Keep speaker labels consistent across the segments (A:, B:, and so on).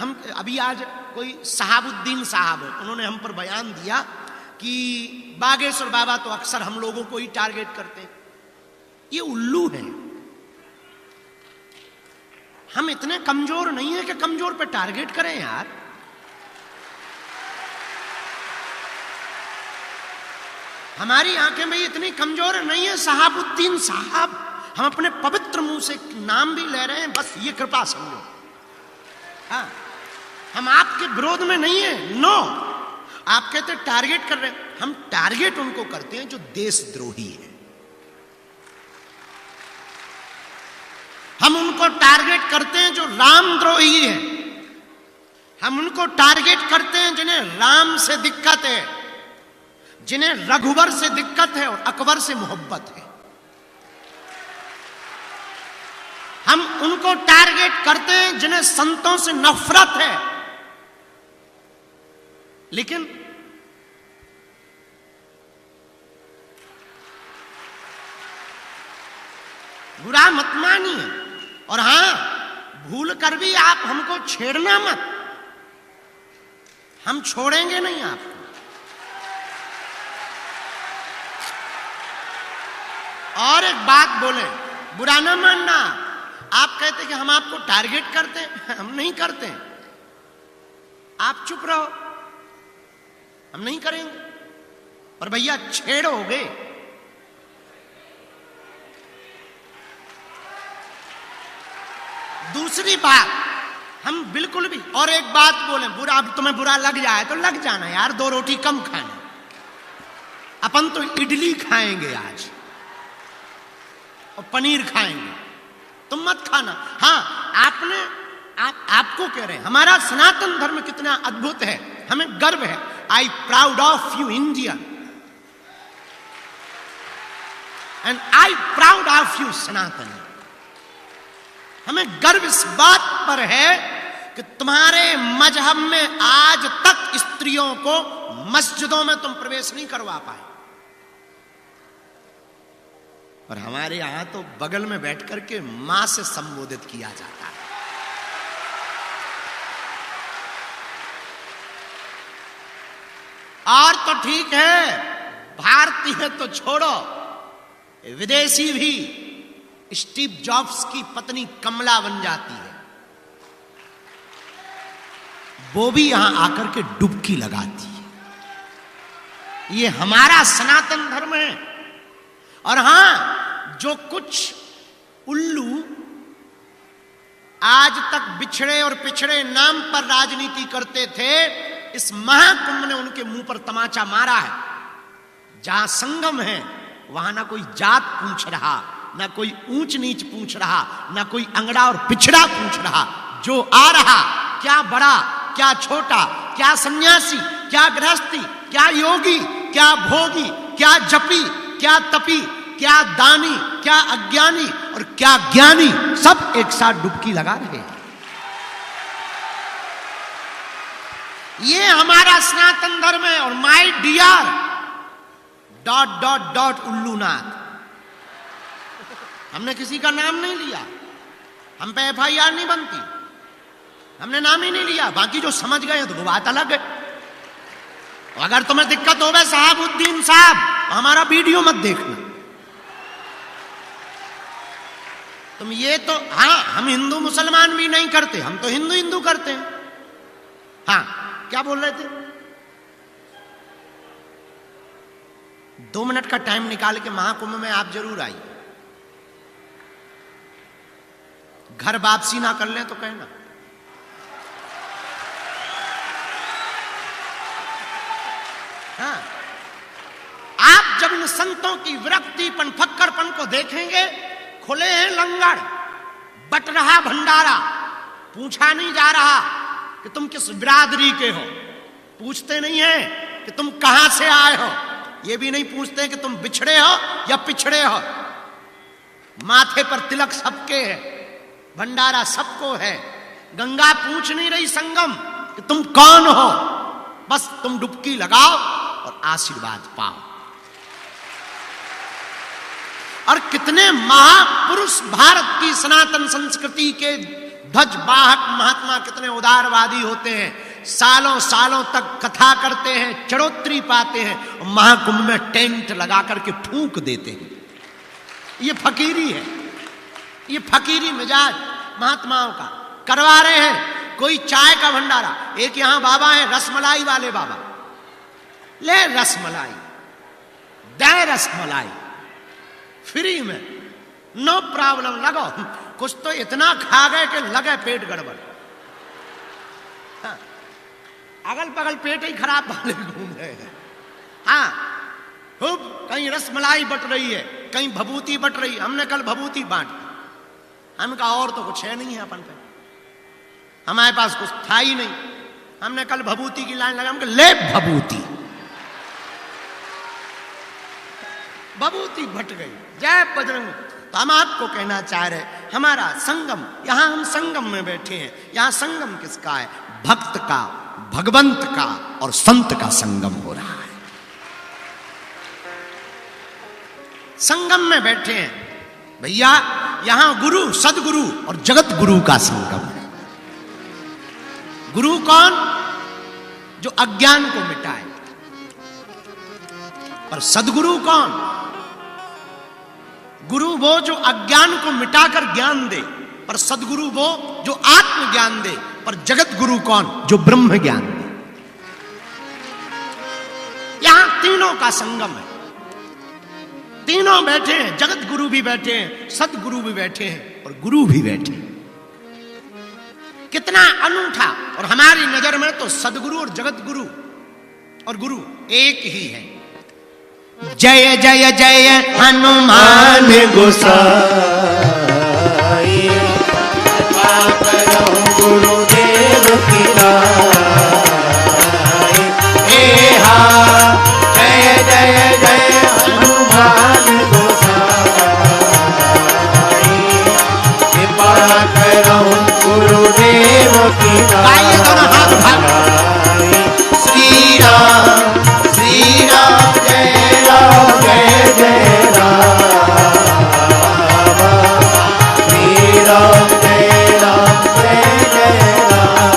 A: हम अभी आज कोई सहाबुद्दीन साहब उन्होंने हम पर बयान दिया कि बागेश्वर बाबा तो अक्सर हम लोगों को ही टारगेट करते हैं। ये उल्लू है। हम इतने कमजोर नहीं है कि कमजोर पे टारगेट करें यार। हमारी आंखें भाई इतनी कमजोर नहीं है। सहाबुद्दीन साहब, हम अपने पवित्र मुंह से नाम भी ले रहे हैं, बस ये कृपा समझो। हाँ, हम आपके विरोध में नहीं है। नो, आप कहते टारगेट कर रहे हैं, हम टारगेट उनको करते हैं जो देशद्रोही है। हम उनको टारगेट करते हैं जो रामद्रोही है। हम उनको टारगेट करते हैं जिन्हें राम से दिक्कत है, जिन्हें रघुवर से दिक्कत है और अकबर से मोहब्बत है। हम उनको टारगेट करते हैं जिन्हें संतों से नफरत है। लेकिन बुरा मत मानिए, और हां, भूल कर भी आप हमको छेड़ना मत। हम छोड़ेंगे नहीं आपको। और एक बात बोले, बुरा ना मानना। आप कहते कि हम आपको टारगेट करते हैं, हम नहीं करते। आप चुप रहो, हम नहीं करेंगे। और भैया छेड़ोगे, दूसरी बात हम बिल्कुल भी, और एक बात बोले, बुरा, अब तुम्हें बुरा लग जाए तो लग जाना यार, 2 रोटी कम खाना। अपन तो इडली खाएंगे आज और पनीर खाएंगे, तुम मत खाना। हाँ, आपको कह रहे हैं हमारा सनातन धर्म कितना अद्भुत है, हमें गर्व है। I proud of you India and I proud of you Sanatan. हमें गर्व इस बात पर है कि तुम्हारे मजहब में आज तक स्त्रियों को मस्जिदों में तुम प्रवेश नहीं करवा पाए, और हमारे यहां तो बगल में बैठ करके मां से संबोधित किया जाता है। और तो ठीक है, भारतीय तो छोड़ो, विदेशी भी स्टीव जॉब्स की पत्नी कमला बन जाती है, वो भी यहां आकर के डुबकी लगाती है। ये हमारा सनातन धर्म है। और हां, जो कुछ उल्लू आज तक बिछड़े और पिछड़े नाम पर राजनीति करते थे, इस महाकुंभ ने उनके मुंह पर तमाचा मारा है। जहां संगम है वहां ना कोई जात पूछ रहा, ना कोई ऊंच नीच पूछ रहा, ना कोई अंगड़ा और पिछड़ा पूछ रहा। जो आ रहा, क्या बड़ा क्या छोटा, क्या सन्यासी क्या गृहस्थी, क्या योगी क्या भोगी, क्या जपी क्या तपी, क्या दानी क्या अज्ञानी और क्या ज्ञानी, सब एक साथ डुबकी लगा रहे हैं। ये हमारा सनातन धर्म है। और माय डियर ... उल्लूनाथ, हमने किसी का नाम नहीं लिया, हम पे FIR नहीं बनती, हमने नाम ही नहीं लिया। बाकी जो समझ गए तो वो बात अलग है। अगर तुम्हें दिक्कत हो गए सहाबुद्दीन साहब, हमारा वीडियो मत देखना। तुम ये तो, हाँ, हम हिंदू मुसलमान भी नहीं करते, हम तो हिंदू हिंदू करते हैं। हाँ, क्या बोल रहे थे? 2 मिनट का टाइम निकाल के महाकुंभ में आप जरूर आइए। घर वापसी ना कर लें तो कहना। हाँ, आप जब इन संतों की विरक्तिपन फक्करपन को देखेंगे, खुले हैं लंगर, बट रहा भंडारा, पूछा नहीं जा रहा कि तुम किस बिरादरी के हो, पूछते नहीं है कि तुम कहां से आए हो, ये भी नहीं पूछते कि तुम बिछड़े हो या पिछड़े हो। माथे पर तिलक सबके है, भंडारा सबको है। गंगा पूछ नहीं रही संगम कि तुम कौन हो, बस तुम डुबकी लगाओ और आशीर्वाद पाओ। और कितने महापुरुष भारत की सनातन संस्कृति के ध्वज वाहक महात्मा कितने उदारवादी होते हैं, सालों सालों तक कथा करते हैं, चढ़ोतरी पाते हैं और महाकुंभ में टेंट लगा करके फूंक देते हैं। ये फकीरी है, ये फकीरी मिजाज महात्माओं का करवा रहे हैं। कोई चाय का भंडारा, एक यहां बाबा है रसमलाई वाले बाबा, ले रसमलाई, दे रसमलाई फ्री में, नो प्रॉब्लम, लगो। कुछ तो इतना खा गए कि लगे पेट गड़बड़। हाँ, अगल बगल पेट ही खराब वाले घूम रहे हैं। हाँ, खूब कहीं रसमलाई बट रही है, कहीं भभूति बट रही है। हमने कल भभूति बांट, हम कहा और तो कुछ है नहीं है अपन पे, हमारे पास कुछ था ही नहीं। हमने कल भभूति की लाइन लगा, हम ले भभूति, भभूति भट गई। जय बजरंग। तो हम आपको कहना चाह रहे, हमारा संगम, यहां हम संगम में बैठे हैं। यहां संगम किसका है? भक्त का, भगवंत का और संत का संगम हो रहा है। संगम में बैठे हैं भैया, यहां गुरु, सदगुरु और जगत गुरु का संगम है। गुरु कौन? जो अज्ञान को मिटाए। और सदगुरु कौन? गुरु वो जो अज्ञान को मिटाकर ज्ञान दे, पर सदगुरु वो जो आत्मज्ञान दे। पर जगत गुरु कौन? जो ब्रह्म ज्ञान दे। यहां तीनों का संगम है, तीनों बैठे हैं, जगत गुरु भी बैठे हैं, सदगुरु भी बैठे हैं और गुरु भी बैठे हैं। कितना अनूठा। और हमारी नजर में तो सदगुरु और जगत गुरु और गुरु एक ही है। जय जय जय हनुमान गोसाई, कृपा करो गुरुदेव की नाई। जय जय जय हनुमान गोसाई, कृपा करो गुरुदेव की नाई। श्री राम जय राम जय जय राम, श्री राम जय राम जय जय राम।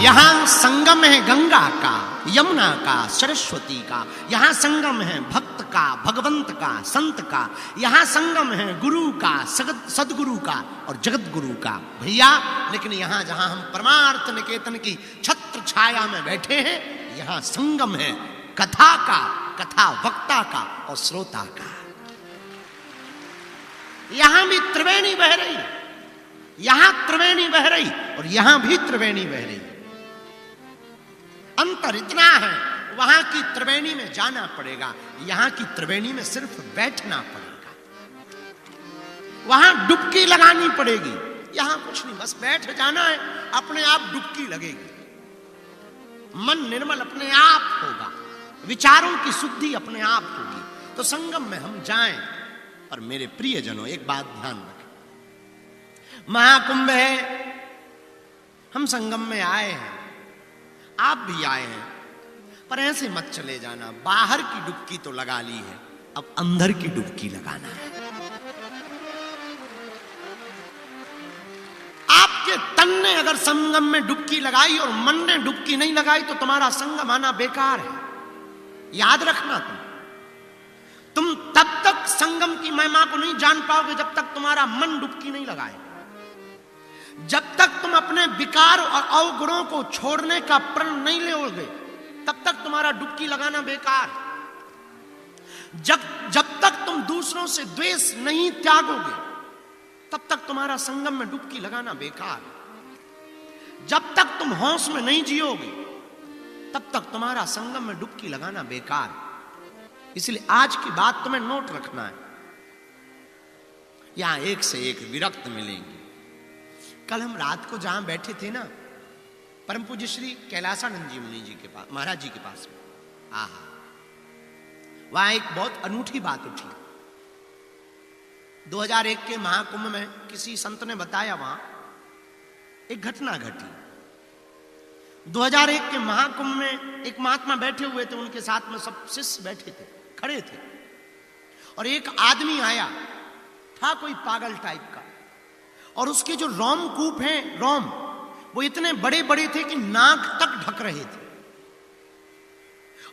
A: यहां संगम है गंगा का, यमुना का, सरस्वती का। यहां संगम है भक्त का, भगवंत का, संत का। यहां संगम है गुरु का, सदगुरु का और जगत गुरु का भैया। लेकिन यहां जहां हम परमार्थ निकेतन की छत्र छाया में बैठे हैं, यहां संगम है कथा का, कथा वक्ता का और श्रोता का। यहां भी त्रिवेणी बह रही, यहां त्रिवेणी बह रही और यहां भी त्रिवेणी बह रही। अंतर इतना है, वहां की त्रिवेणी में जाना पड़ेगा, यहां की त्रिवेणी में सिर्फ बैठना पड़ेगा। वहां डुबकी लगानी पड़ेगी, यहां कुछ नहीं, बस बैठ जाना है, अपने आप डुबकी लगेगी। मन निर्मल अपने आप होगा, विचारों की शुद्धि अपने आप होगी। तो संगम में हम जाएं। और मेरे प्रियजनों, एक बात ध्यान रखें, महाकुंभ है, हम संगम में आए हैं, आप भी आए हैं, पर ऐसे मत चले जाना। बाहर की डुबकी तो लगा ली है, अब अंदर की डुबकी लगाना है। आपके तन ने अगर संगम में डुबकी लगाई और मन ने डुबकी नहीं लगाई तो तुम्हारा संगम आना बेकार है। याद रखना, तुम तब तक संगम की महिमा को नहीं जान पाओगे जब तक तुम्हारा मन डुबकी नहीं लगाए। जब तक तुम अपने विकार और अवगुणों को छोड़ने का प्रण नहीं लोगे, तब तक तुम्हारा डुबकी लगाना बेकार। जब तक तुम दूसरों से द्वेष नहीं त्यागोगे, तब तक तुम्हारा संगम में डुबकी लगाना बेकार। जब तक तुम होश में नहीं जियोगे, तब तक तुम्हारा संगम में डुबकी लगाना बेकार। इसलिए आज की बात तुम्हें नोट रखना है। यहां एक से एक विरक्त मिलेंगे। कल हम रात को जहां बैठे थे ना, परम पूज्य श्री कैलासानंद जी मुनि जी के पास, महाराज जी के पास में, आहा, वहां एक बहुत अनूठी बात उठी। 2001 के महाकुंभ में किसी संत ने बताया, वहां एक घटना घटी। 2001 के महाकुंभ में एक महात्मा बैठे हुए थे, उनके साथ में सब शिष्य बैठे थे, खड़े थे, और एक आदमी आया, था कोई पागल टाइप का, और उसके जो रोमकूप हैं, रोम, वो इतने बड़े बड़े थे कि नाक तक ढक रहे थे,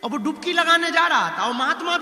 A: और वो डुबकी लगाने जा रहा था, और महात्मा